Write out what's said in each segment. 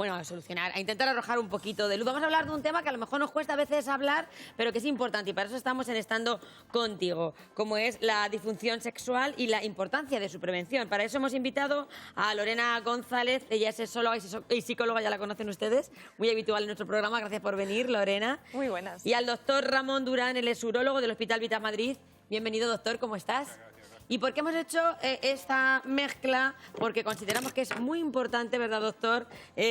bueno, a solucionar, a intentar arrojar un poquito de luz. Vamos a hablar de un tema que a lo mejor nos cuesta a veces hablar, pero que es importante y para eso estamos en Estando Contigo, como es la disfunción sexual y la importancia de su prevención. Para eso hemos invitado a Lorena González, ella es sexóloga y psicóloga, ya la conocen ustedes, muy habitual en nuestro programa. Gracias por venir, Lorena. Muy buenas. Y al doctor Ramón Durán, él es urólogo del Hospital Vita Madrid. Bienvenido, doctor, ¿cómo estás? ¿Y por qué hemos hecho esta mezcla? Porque consideramos que es muy importante, ¿verdad, doctor,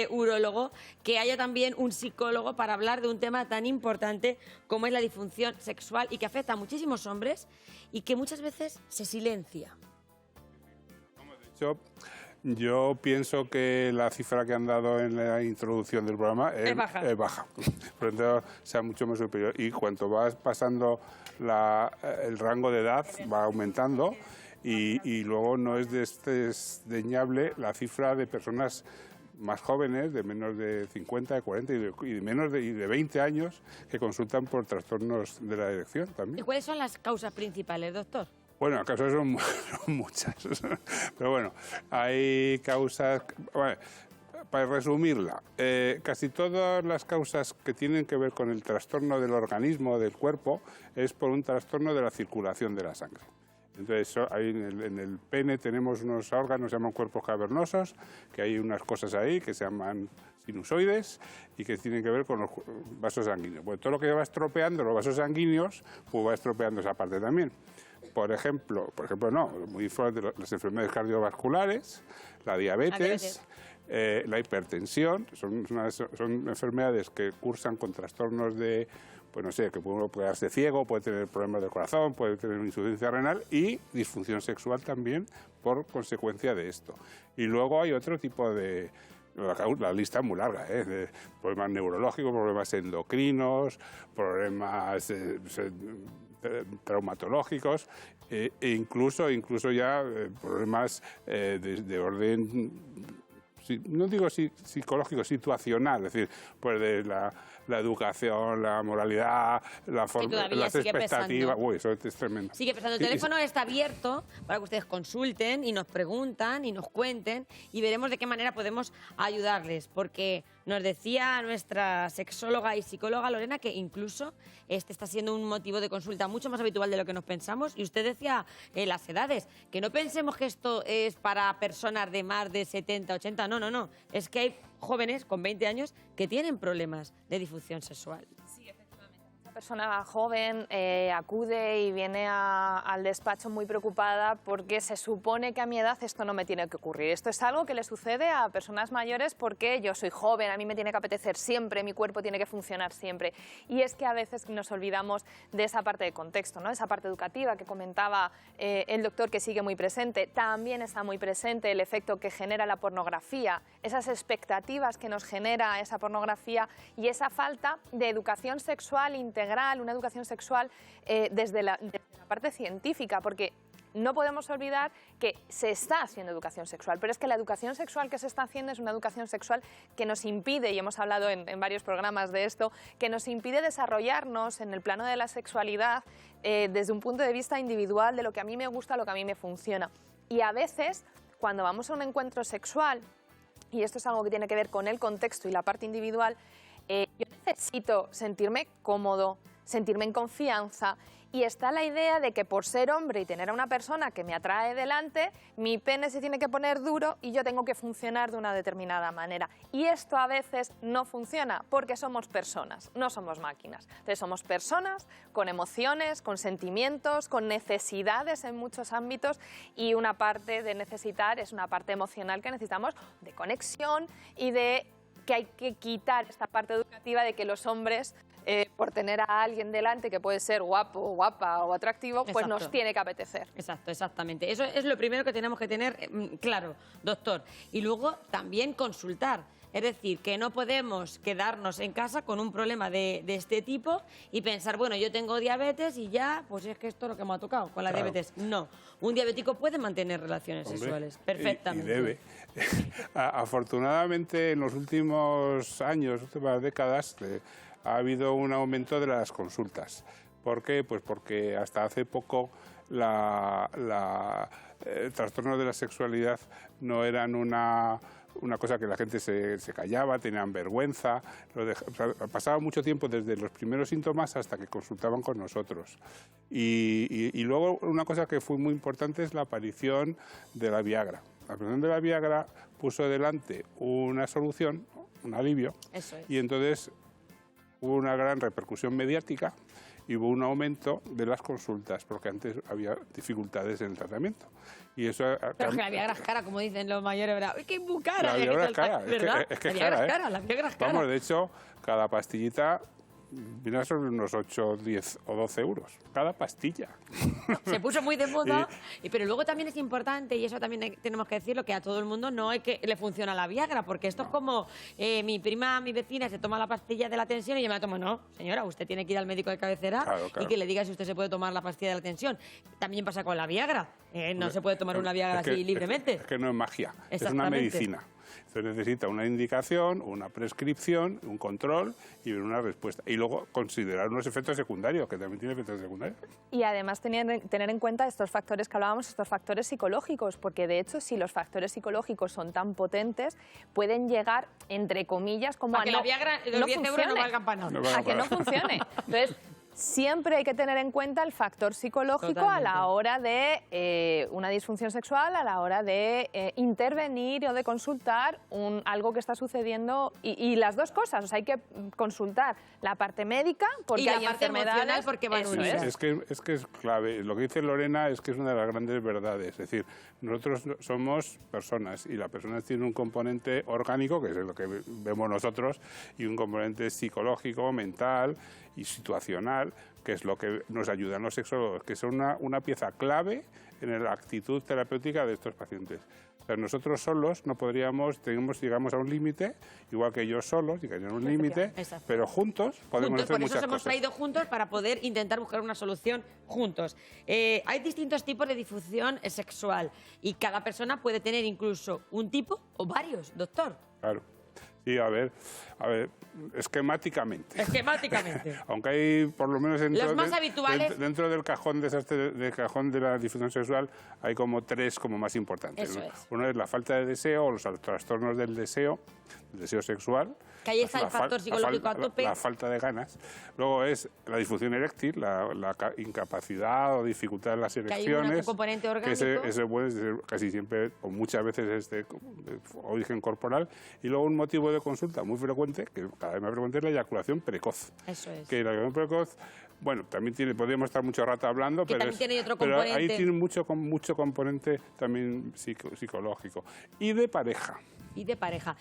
urólogo, que haya también un psicólogo para hablar de un tema tan importante como es la disfunción sexual y que afecta a muchísimos hombres y que muchas veces se silencia? Yo pienso que la cifra que han dado en la introducción del programa es baja. Por lo tanto, sea mucho más superior. Y cuanto va pasando el rango de edad, va aumentando. Y luego no es desdeñable la cifra de personas más jóvenes, de menos de 50, de 40 y de menos de 20 años, que consultan por trastornos de la erección también. ¿Y cuáles son las causas principales, doctor? Bueno, las causas son muchas, pero bueno, hay causas... Bueno, para resumirla, casi todas las causas que tienen que ver con el trastorno del organismo, del cuerpo, es por un trastorno de la circulación de la sangre. Entonces, ahí en el pene tenemos unos órganos, se llaman cuerpos cavernosos, que hay unas cosas ahí que se llaman sinusoides y que tienen que ver con los vasos sanguíneos. Pues todo lo que va estropeando los vasos sanguíneos, pues va estropeando esa parte también. Por ejemplo, muy fuerte las enfermedades cardiovasculares, la diabetes, la hipertensión, son enfermedades que cursan con trastornos de, pues no sé, que uno puede quedarse ciego, puede tener problemas del corazón, puede tener insuficiencia renal y disfunción sexual también por consecuencia de esto. Y luego hay otro tipo de... La lista es muy larga, de problemas neurológicos, problemas endocrinos, problemas traumatológicos e incluso ya problemas de orden, no digo psicológico, situacional, es decir, pues de la educación, la moralidad, las expectativas. Uy, eso es tremendo. Sigue pesando. El teléfono está abierto para que ustedes consulten y nos preguntan y nos cuenten y veremos de qué manera podemos ayudarles, porque nos decía nuestra sexóloga y psicóloga Lorena que incluso este está siendo un motivo de consulta mucho más habitual de lo que nos pensamos. Y usted decía las edades, que no pensemos que esto es para personas de más de 70, 80, no, es que hay jóvenes con 20 años que tienen problemas de disfunción sexual. Sí, efectivamente. Esta persona joven acude y viene al despacho muy preocupada porque se supone que a mi edad esto no me tiene que ocurrir. Esto es algo que le sucede a personas mayores porque yo soy joven, a mí me tiene que apetecer siempre, mi cuerpo tiene que funcionar siempre. Y es que a veces nos olvidamos de esa parte de contexto, ¿no? Esa parte educativa que comentaba el doctor, que sigue muy presente. También está muy presente el efecto que genera la pornografía, esas expectativas que nos genera esa pornografía y esa falta de educación sexual integral, una educación sexual desde la parte científica, porque no podemos olvidar que se está haciendo educación sexual, pero es que la educación sexual que se está haciendo es una educación sexual que nos impide, y hemos hablado en varios programas de esto, que nos impide desarrollarnos en el plano de la sexualidad desde un punto de vista individual, de lo que a mí me gusta, lo que a mí me funciona. Y a veces, cuando vamos a un encuentro sexual, y esto es algo que tiene que ver con el contexto y la parte individual, yo necesito sentirme cómodo, sentirme en confianza, y está la idea de que por ser hombre y tener a una persona que me atrae delante, mi pene se tiene que poner duro y yo tengo que funcionar de una determinada manera. Y esto a veces no funciona porque somos personas, no somos máquinas. Entonces somos personas con emociones, con sentimientos, con necesidades en muchos ámbitos, y una parte de necesitar es una parte emocional que necesitamos de conexión y de que hay que quitar esta parte educativa de que los hombres, por tener a alguien delante que puede ser guapo, guapa o atractivo, pues nos tiene que apetecer. Exacto, exactamente. Eso es lo primero que tenemos que tener claro, doctor. Y luego también consultar. Es decir, que no podemos quedarnos en casa con un problema de este tipo y pensar, bueno, yo tengo diabetes y ya, pues es que esto es lo que me ha tocado con la diabetes. No, un diabético puede mantener relaciones sexuales perfectamente. Y debe. Afortunadamente, en los últimos años, últimas décadas, ha habido un aumento de las consultas. ¿Por qué? Pues porque hasta hace poco trastornos de la sexualidad no eran una una cosa que la gente se callaba, tenían vergüenza, o sea, pasaba mucho tiempo desde los primeros síntomas hasta que consultaban con nosotros. Y luego una cosa que fue muy importante es la aparición de la Viagra. La aparición de la Viagra puso delante una solución, un alivio, Eso es. y entonces hubo una gran repercusión mediática y hubo un aumento de las consultas, porque antes había dificultades en el tratamiento. Y eso Pero es que la Viagra es cara, como dicen los mayores, ¿verdad? ¡Uy, qué es muy cara! La Viagra es cara, ¿verdad? es que la es Viagra cara, es cara, la Viagra es cara. Vamos, de hecho, cada pastillita viene a sobre unos 8, 10 o 12 euros. Cada pastilla. Se puso muy de moda, pero luego también es importante, y eso también tenemos que decirlo, que a todo el mundo no es que le funciona la Viagra, porque esto es como mi prima, mi vecina, se toma la pastilla de la tensión y yo me la tomo. No, señora, usted tiene que ir al médico de cabecera Claro. y que le diga si usted se puede tomar la pastilla de la tensión. También pasa con la Viagra. No se puede tomar una Viagra así libremente. Es que no es magia, es una Exactamente. medicina. Entonces necesita una indicación, una prescripción, un control y una respuesta. Y luego considerar unos efectos secundarios, que también tiene efectos secundarios. Y además tener en cuenta estos factores que hablábamos, estos factores psicológicos, porque de hecho si los factores psicológicos son tan potentes, pueden llegar, entre comillas, como Para a que la Viagra, los 10 euros no valgan para nada. No valgan a que no funcione. Entonces, siempre hay que tener en cuenta el factor psicológico a la hora de una disfunción sexual, a la hora de intervenir o de consultar algo que está sucediendo y las dos cosas. O sea, hay que consultar la parte médica porque Y la hay parte enfermedades emocional porque van Eso unidas. es. Es que es clave. Lo que dice Lorena es que es una de las grandes verdades. Es decir, nosotros somos personas y la persona tiene un componente orgánico, que es lo que vemos nosotros, y un componente psicológico, mental y situacional, que es lo que nos ayudan los sexólogos, que son una pieza clave en la actitud terapéutica de estos pacientes. O sea, nosotros solos no podríamos, llegamos a un límite, igual que ellos solos llegarían a un límite, Exacto. pero juntos podemos Juntos, hacer por eso muchas os hemos cosas. traído juntos para poder intentar buscar una solución juntos. Hay distintos tipos de difusión sexual y cada persona puede tener incluso un tipo o varios, doctor. Claro. Sí, a ver, esquemáticamente. Esquemáticamente. Aunque hay, por lo menos Los más habituales. dentro del cajón del cajón de la difusión sexual, hay como tres como más importantes. Eso ¿no? es. Uno es la falta de deseo o los trastornos del deseo sexual. Que ahí está el factor psicológico a tope. La falta de ganas. Luego es la disfunción eréctil, la incapacidad o dificultad en las hay erecciones. un componente que orgánico. ese puede ser casi siempre o muchas veces es de origen corporal. Y luego un motivo de consulta muy frecuente, que cada vez más frecuente, es la eyaculación precoz. Eso es. Que la eyaculación precoz, bueno, también podríamos estar mucho rato hablando, Que pero, también tiene otro pero ahí componente. tiene mucho componente también psicológico. Y de pareja. Y de pareja.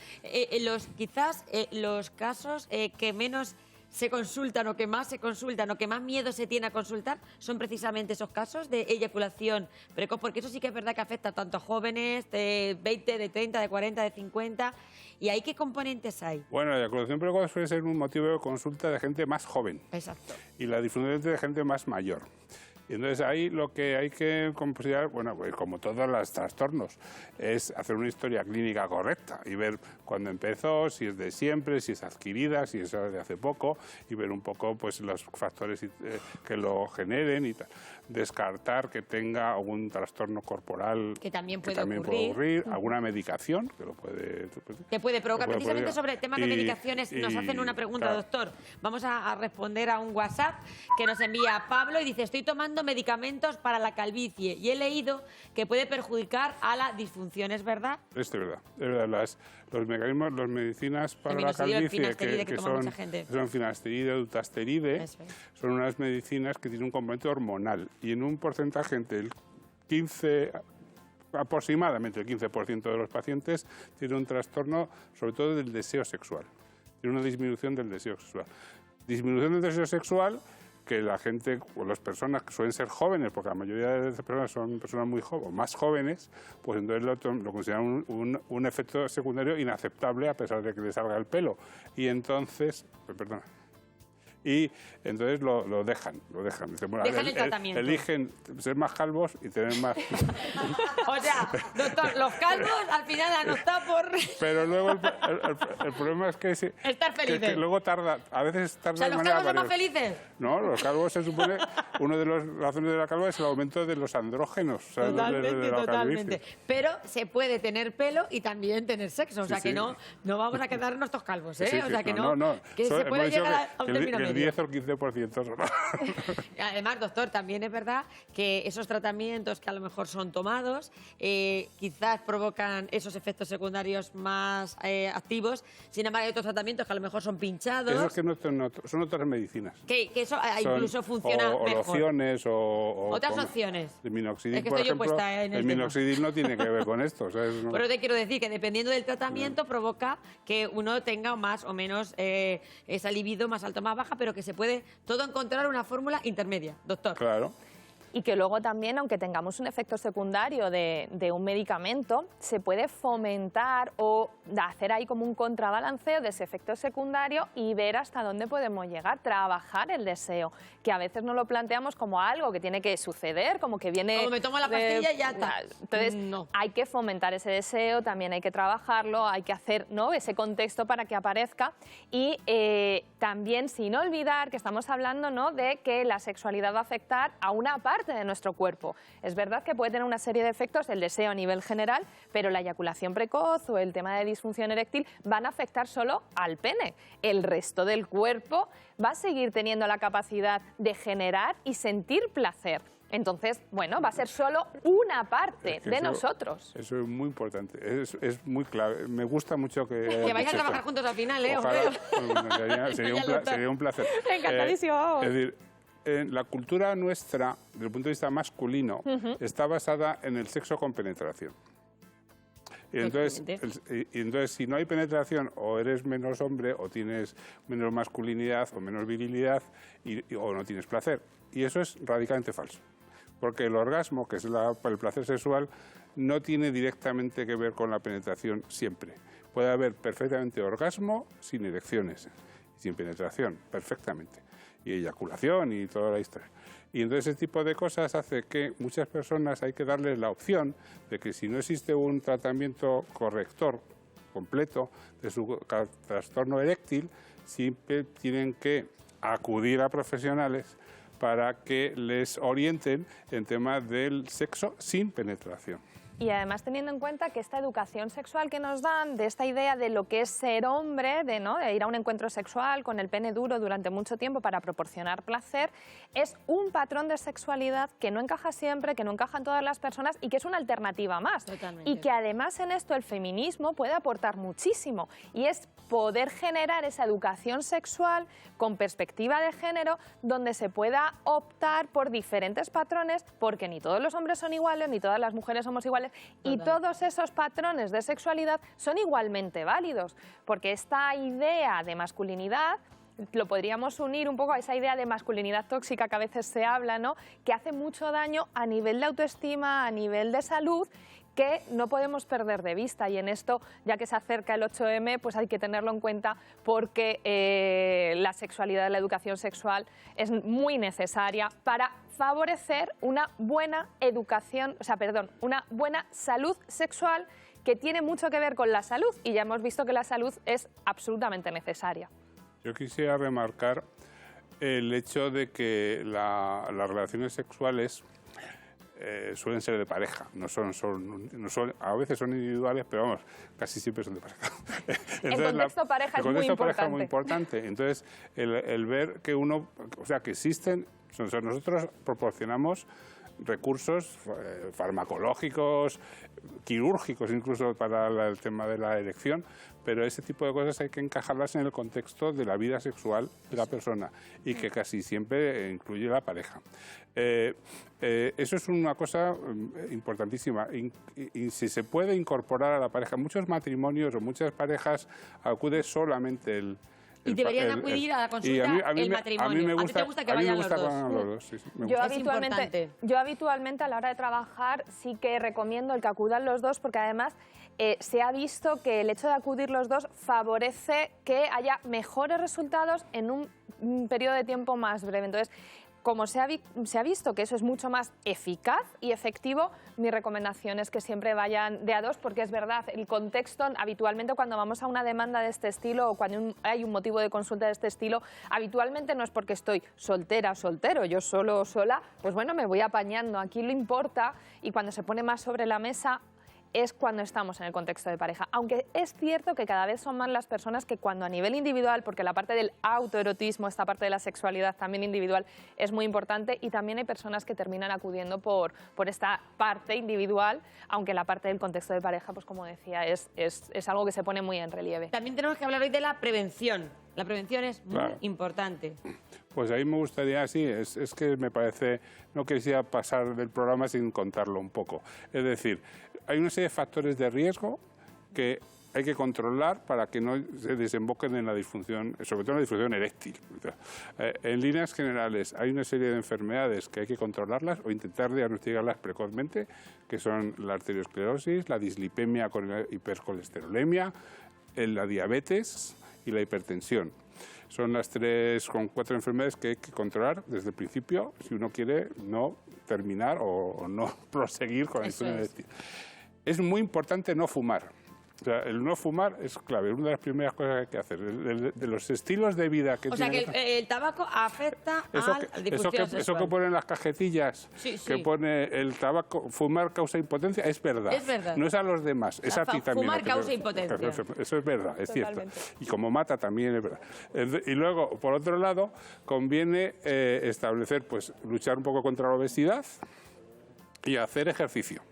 Quizás los casos que menos se consultan o que más se consultan o que más miedo se tiene a consultar son precisamente esos casos de eyaculación precoz, porque eso sí que es verdad que afecta tanto a jóvenes de 20, de 30, de 40, de 50. ¿Y ahí qué componentes hay? Bueno, la eyaculación precoz suele ser un motivo de consulta de gente más joven Exacto. y la disfunción de gente más mayor. Y entonces ahí lo que hay que considerar, bueno, pues como todos los trastornos, es hacer una historia clínica correcta y ver cuándo empezó, si es de siempre, si es adquirida, si es de hace poco, y ver un poco pues los factores que lo generen y tal. Descartar que tenga algún trastorno corporal Que también puede ocurrir, ocurrir. alguna medicación que lo puede... Que puede provocar. que puede Precisamente provocar. sobre el tema de Y- medicaciones nos y, hacen una pregunta, claro. doctor. Vamos a responder a un WhatsApp que nos envía Pablo y dice: estoy tomando medicamentos para la calvicie y he leído que puede perjudicar a la disfunción, ¿es verdad? Es verdad, es verdad. Los mecanismos, las medicinas para la minoxidil, el calvicie, finasteride que toma son, mucha gente. son finasteride, dutasteride, Eso es. son unas medicinas que tienen un componente hormonal y en un porcentaje entre el 15, aproximadamente el 15% de los pacientes tiene un trastorno, sobre todo del deseo sexual. Tiene una disminución del deseo sexual. Disminución del deseo sexual que la gente o las personas que suelen ser jóvenes, porque la mayoría de las personas son personas muy jóvenes, más jóvenes, pues entonces lo consideran un efecto secundario inaceptable a pesar de que le salga el pelo. Y entonces, perdona. y entonces lo dejan. Dicen, bueno, Dejan el tratamiento. Eligen ser más calvos y tener más... O sea, doctor, los calvos al final han optado por... Pero luego el problema es que... Estar felices. Que luego tarda, a veces tarda O sea, de ¿los manera calvos son más variable. felices? No, los calvos se supone, una de las razones de la calva es el aumento de los andrógenos. O sea, de la Totalmente. calvicie. Pero se puede tener pelo y también tener sexo. O sea, que no vamos a quedarnos todos calvos, ¿eh? Sí, O sea, que no. Hemos Que se puede dicho llegar a un que término el medio. 10 o el 15% son. Además, doctor, también es verdad que esos tratamientos que a lo mejor son tomados quizás provocan esos efectos secundarios más activos. Sin embargo, hay otros tratamientos que a lo mejor son pinchados. Esos que son otras medicinas. Que eso Son incluso funciona o mejor. lociones o Otras opciones. El minoxidil, Es que por estoy yo ejemplo, puesta en el el tema. minoxidil no tiene que ver con esto. O sea, Pero te quiero decir que dependiendo del tratamiento provoca que uno tenga más o menos esa libido más alta o más baja, pero que se puede todo encontrar una fórmula intermedia, doctor. Claro. Y que luego también, aunque tengamos un efecto secundario de un medicamento, se puede fomentar o hacer ahí como un contrabalanceo de ese efecto secundario y ver hasta dónde podemos llegar, trabajar el deseo, que a veces no lo planteamos como algo que tiene que suceder, como que viene... Como me tomo la pastilla y ya está. Entonces, No. hay que fomentar ese deseo, también hay que trabajarlo, hay que hacer, ¿no?, ese contexto para que aparezca y también sin olvidar que estamos hablando, ¿no?, de que la sexualidad va a afectar a una parte de nuestro cuerpo. Es verdad que puede tener una serie de efectos el deseo a nivel general, pero la eyaculación precoz o el tema de disfunción eréctil van a afectar solo al pene. El resto del cuerpo va a seguir teniendo la capacidad de generar y sentir placer. Entonces, bueno, va a ser solo una parte de nosotros. Eso es muy importante, es muy clave. Me gusta mucho que... Que vais a trabajar juntos al final, ¿eh? Ojalá, sería un placer. Encantadísimo. Es decir, la cultura nuestra, desde el punto de vista masculino, está basada en el sexo con penetración. Y entonces, si no hay penetración, o eres menos hombre, o tienes menos masculinidad, o menos virilidad, o no tienes placer. Y eso es radicalmente falso. Porque el orgasmo, que es el placer sexual, no tiene directamente que ver con la penetración siempre. Puede haber perfectamente orgasmo sin erecciones, sin penetración, perfectamente. Y eyaculación y toda la historia. Y entonces ese tipo de cosas hace que muchas personas hay que darles la opción de que si no existe un tratamiento corrector completo de su trastorno eréctil, siempre tienen que acudir a profesionales para que les orienten en temas del sexo sin penetración. Y además teniendo en cuenta que esta educación sexual que nos dan, de esta idea de lo que es ser hombre, de ir a un encuentro sexual con el pene duro durante mucho tiempo para proporcionar placer, es un patrón de sexualidad que no encaja siempre, que no encaja en todas las personas y que es una alternativa más. Totalmente. Y que además en esto el feminismo puede aportar muchísimo y es poder generar esa educación sexual con perspectiva de género donde se pueda optar por diferentes patrones, porque ni todos los hombres son iguales, ni todas las mujeres somos iguales, y todos esos patrones de sexualidad son igualmente válidos, porque esta idea de masculinidad lo podríamos unir un poco a esa idea de masculinidad tóxica que a veces se habla, ¿no?, que hace mucho daño a nivel de autoestima, a nivel de salud, que no podemos perder de vista, y en esto, ya que se acerca el 8M, pues hay que tenerlo en cuenta porque la sexualidad, la educación sexual es muy necesaria para favorecer una buena educación, una buena salud sexual que tiene mucho que ver con la salud y ya hemos visto que la salud es absolutamente necesaria. Yo quisiera remarcar el hecho de que las relaciones sexuales suelen ser de pareja, a veces son individuales, pero vamos, casi siempre son de pareja. Entonces, el contexto pareja es muy importante. Pareja es muy importante. Entonces, el ver que que existen, nosotros proporcionamos recursos farmacológicos, quirúrgicos incluso para el tema de la erección, pero ese tipo de cosas hay que encajarlas en el contexto de la vida sexual de la persona y que casi siempre incluye la pareja. Eso es una cosa importantísima y si se puede incorporar a la pareja, muchos matrimonios o muchas parejas acude solamente y deberían acudir a la consulta el matrimonio. A mí me gusta, ¿A ti te gusta que vayan los dos? Sí, Yo habitualmente a la hora de trabajar sí que recomiendo el que acudan los dos porque además se ha visto que el hecho de acudir los dos favorece que haya mejores resultados en un periodo de tiempo más breve. Entonces, como se ha visto que eso es mucho más eficaz y efectivo, mi recomendación es que siempre vayan de a dos, porque es verdad, el contexto, habitualmente cuando vamos a una demanda de este estilo o cuando hay un motivo de consulta de este estilo, habitualmente no es porque estoy soltera o soltero, yo solo o sola, pues bueno, me voy apañando. Aquí lo importa, y cuando se pone más sobre la mesa, es cuando estamos en el contexto de pareja. Aunque es cierto que cada vez son más las personas que cuando a nivel individual, porque la parte del autoerotismo, esta parte de la sexualidad también individual es muy importante, y también hay personas que terminan acudiendo por esta parte individual, aunque la parte del contexto de pareja, pues como decía, es algo que se pone muy en relieve. También tenemos que hablar hoy de la prevención. La prevención es muy importante. Pues ahí me gustaría, sí, es que me parece, no quisiera pasar del programa sin contarlo un poco. Es decir, hay una serie de factores de riesgo que hay que controlar para que no se desemboquen en la disfunción, sobre todo en la disfunción eréctil. En líneas generales, hay una serie de enfermedades que hay que controlarlas o intentar diagnosticarlas precozmente, que son la arteriosclerosis, la dislipemia con la hipercolesterolemia, la diabetes y la hipertensión. Son las 4 enfermedades que hay que controlar desde el principio si uno quiere no terminar o no proseguir con la disfunción eréctil. Es muy importante no fumar. O sea, el no fumar es clave, una de las primeras cosas que hay que hacer. De los estilos de vida que tienen... O sea, que el tabaco afecta a la disfunción sexual. Eso que ponen las cajetillas, que pone el tabaco, fumar causa impotencia, es verdad. Es verdad. No es a los demás, es a ti también. Fumar causa impotencia. Eso es verdad, es Totalmente. cierto. Y como mata también es verdad. Y luego, por otro lado, conviene establecer, pues, luchar un poco contra la obesidad y hacer ejercicio.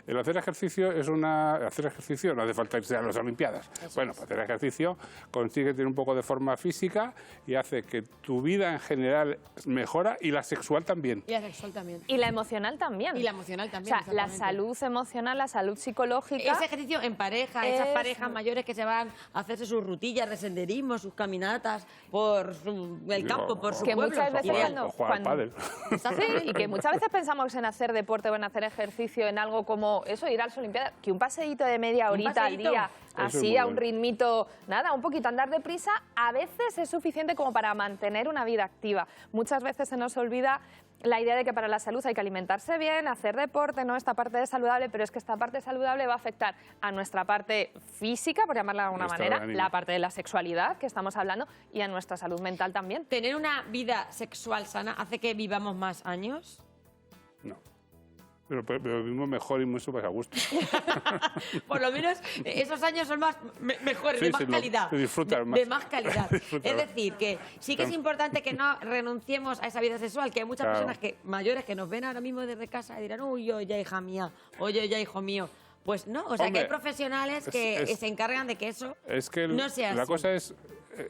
El hacer ejercicio no hace falta irse a las Olimpiadas. Bueno, para hacer ejercicio consigue tener un poco de forma física y hace que tu vida en general mejora, y la sexual también. Y la sexual también. Y la emocional también. Y la emocional también. O sea, la salud emocional, la salud psicológica. Ese ejercicio en pareja, esas parejas mayores que se van a hacerse sus rutillas de senderismo, sus caminatas por el campo, por su que pueblo. Muchas veces y que muchas veces pensamos en hacer deporte o en hacer ejercicio, en algo como eso, ir a las Olimpiadas, que un paseíto de media horita al día, así a un ritmito, nada, un poquito andar deprisa, a veces es suficiente como para mantener una vida activa. Muchas veces se nos olvida la idea de que para la salud hay que alimentarse bien, hacer deporte, ¿no? Esta parte de saludable, pero es que esta parte saludable va a afectar a nuestra parte física, por llamarla de alguna manera, la parte de la sexualidad que estamos hablando, y a nuestra salud mental también. ¿Tener una vida sexual sana hace que vivamos más años? No. Pero vivimos mejor y mucho más a gusto. Por lo menos esos años son mejores, de más calidad. De más calidad. Es decir, que sí que es importante que no renunciemos a esa vida sexual, que hay muchas personas mayores que nos ven ahora mismo desde casa y dirán, uy, ya hija mía, oye, ya hijo mío. Pues no, o sea, hombre, que hay profesionales que se encargan de que eso no sea así. La cosa es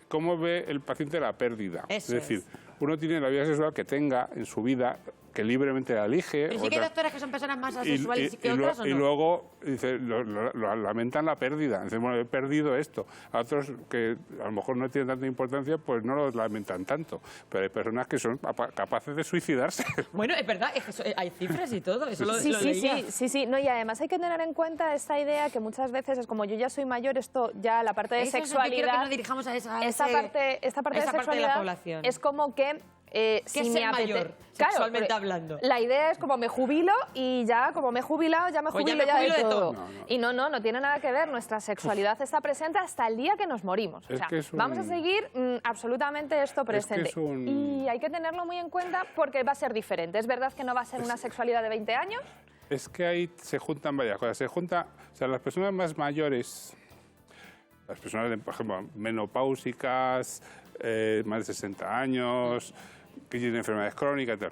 cómo ve el paciente la pérdida. Es decir, uno tiene la vida sexual que tenga en su vida, que libremente la elige. Pero sí que hay doctores que son personas más asexuales que otras, ¿o no? Y luego dice, lo lamentan la pérdida. Dicen, bueno, he perdido esto. A otros que a lo mejor no tienen tanta importancia, pues no lo lamentan tanto. Pero hay personas que son capaces de suicidarse. Bueno, es verdad, es que hay cifras y todo. Eso sí. No, y además hay que tener en cuenta esta idea que muchas veces es como yo ya soy mayor, esto ya la parte de sexualidad. Yo quiero que nos dirijamos a esta parte de sexualidad de la población. Es como que si es ser mayor, sexualmente hablando. La idea es como me jubilo y ya, como me he jubilado, ya me jubilo ya de todo. Y no tiene nada que ver. Nuestra sexualidad está presente hasta el día que nos morimos. O sea, vamos a seguir absolutamente esto presente. Y hay que tenerlo muy en cuenta porque va a ser diferente. Es verdad que no va a ser una sexualidad de 20 años. Es que ahí se juntan varias cosas. O sea, las personas más mayores, las personas, por ejemplo, menopáusicas, más de 60 años, que tienen enfermedades crónicas y tal,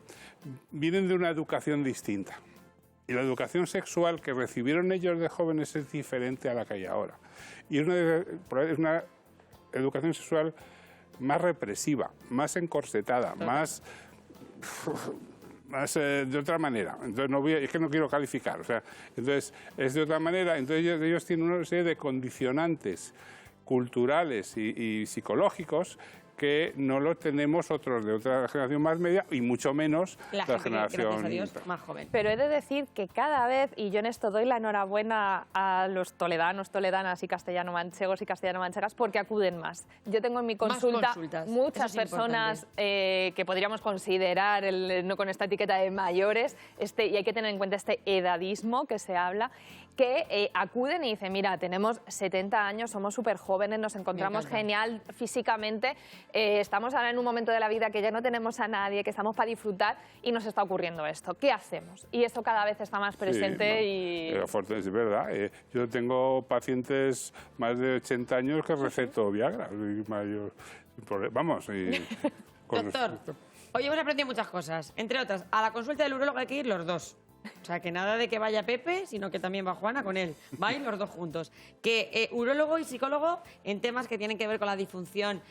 vienen de una educación distinta. Y la educación sexual que recibieron ellos de jóvenes es diferente a la que hay ahora. Y es una educación sexual más represiva, más encorsetada, más de otra manera. Entonces es que no quiero calificar. O sea, entonces es de otra manera. Entonces ellos tienen una serie de condicionantes culturales y psicológicos que no lo tenemos otros de otra generación más media y mucho menos La la gente que, gracias a generación... Dios, más joven. Pero he de decir que cada vez, y yo en esto doy la enhorabuena a los toledanos, toledanas y castellano-manchegos y castellano-manchegas porque acuden más. Yo tengo en mi consulta consultas. muchas Eso es personas que podríamos considerar, no con esta etiqueta de mayores, y hay que tener en cuenta este edadismo que se habla, que acuden y dicen, mira, tenemos 70 años, somos súper jóvenes, nos encontramos genial físicamente, estamos ahora en un momento de la vida que ya no tenemos a nadie, que estamos para disfrutar y nos está ocurriendo esto. ¿Qué hacemos? Y esto cada vez está más presente Es verdad. Yo tengo pacientes más de 80 años que receto Viagra. Vamos, Doctor, hoy hemos aprendido muchas cosas. Entre otras, a la consulta del urólogo hay que ir los dos. O sea, que nada de que vaya Pepe, sino que también va Juana con él. Vais los dos juntos. Que urólogo y psicólogo en temas que tienen que ver con la disfunción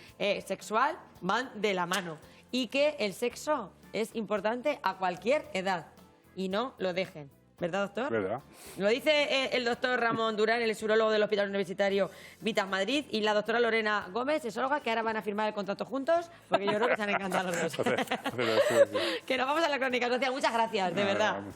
sexual van de la mano. Y que el sexo es importante a cualquier edad. Y no lo dejen. ¿Verdad, doctor? ¿Verdad? Lo dice el doctor Ramón Durán, el urólogo del Hospital Universitario Vitas Madrid, y la doctora Lorena Gómez, sexóloga, que ahora van a firmar el contrato juntos, porque yo creo que se han encantado los dos. Que nos vamos a la crónica social. Muchas gracias, de verdad. Vamos.